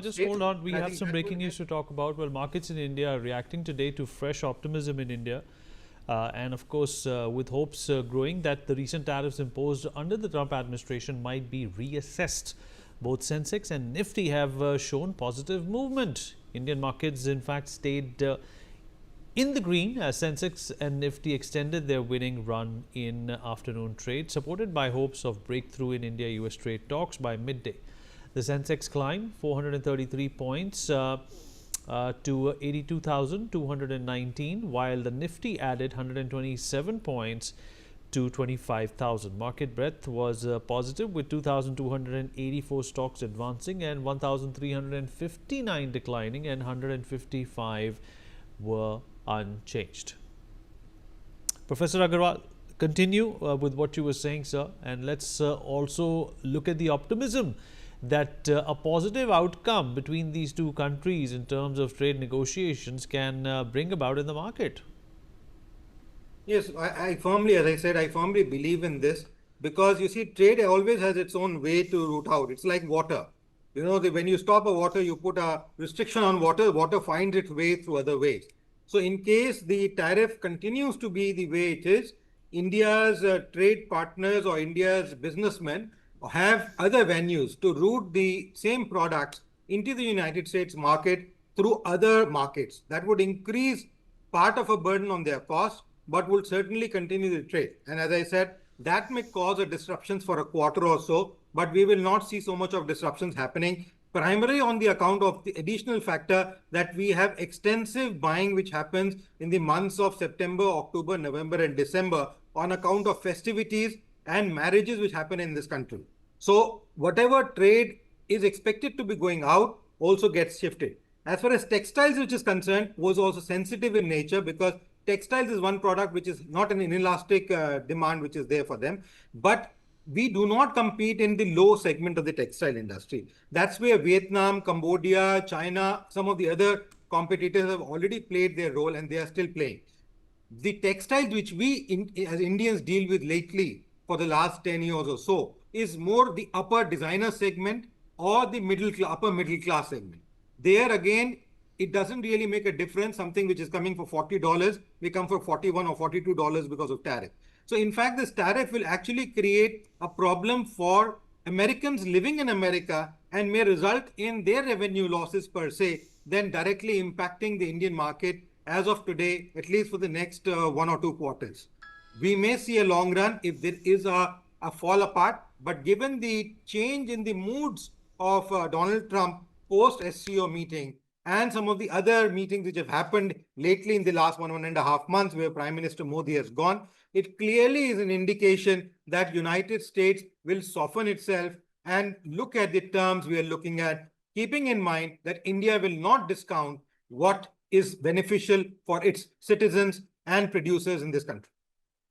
Just hold on. We have some breaking news to talk about. Well, markets in India are reacting today to fresh optimism in India. And of course, with hopes growing that the recent tariffs imposed under the Trump administration might be reassessed. Both Sensex and Nifty have shown positive movement. Indian markets, in fact, stayed in the green as Sensex and Nifty extended their winning run in afternoon trade, supported by hopes of breakthrough in India-US trade talks by midday. The Sensex climbed 433 points to 82,219, while the Nifty added 127 points to 25,000. Market breadth was positive, with 2,284 stocks advancing and 1,359 declining, and 155 were unchanged. Professor Agarwal, continue with what you were saying, sir, and let's also look at the optimism that a positive outcome between these two countries in terms of trade negotiations can bring about in the market. Yes, I firmly, as I said, I firmly believe in this, because you see, trade always has its own way to root out. It's like water. You know, when you stop a water, you put a restriction on water, water finds its way through other ways. So in case the tariff continues to be the way it is, India's trade partners or India's businessmen have other venues to route the same products into the United States market through other markets. That would increase part of a burden on their cost, but will certainly continue the trade. And as I said, that may cause a disruptions for a quarter or so, but we will not see so much of disruptions happening, primarily on the account of the additional factor that we have extensive buying which happens in the months of September, October, November, and December on account of festivities and marriages which happen in this country. So whatever trade is expected to be going out also gets shifted. As far as textiles which is concerned, was also sensitive in nature, because textiles is one product which is not an inelastic demand which is there for them. But we do not compete in the low segment of the textile industry. That's where Vietnam, Cambodia, China, some of the other competitors have already played their role, and they are still playing. The textiles which we as Indians deal with lately for the last 10 years or so is more the upper designer segment or the upper middle class segment. There again, it doesn't really make a difference. Something which is coming for $40 may come for $41 or $42 because of tariff. So in fact, this tariff will actually create a problem for Americans living in America and may result in their revenue losses per se, then directly impacting the Indian market as of today, at least for the next 1 or 2 quarters. We may see a long run if there is a fall apart, but given the change in the moods of Donald Trump post SCO meeting and some of the other meetings which have happened lately in the last 1.5 months where Prime Minister Modi has gone, it clearly is an indication that United States will soften itself and look at the terms we are looking at, keeping in mind that India will not discount what is beneficial for its citizens and producers in this country.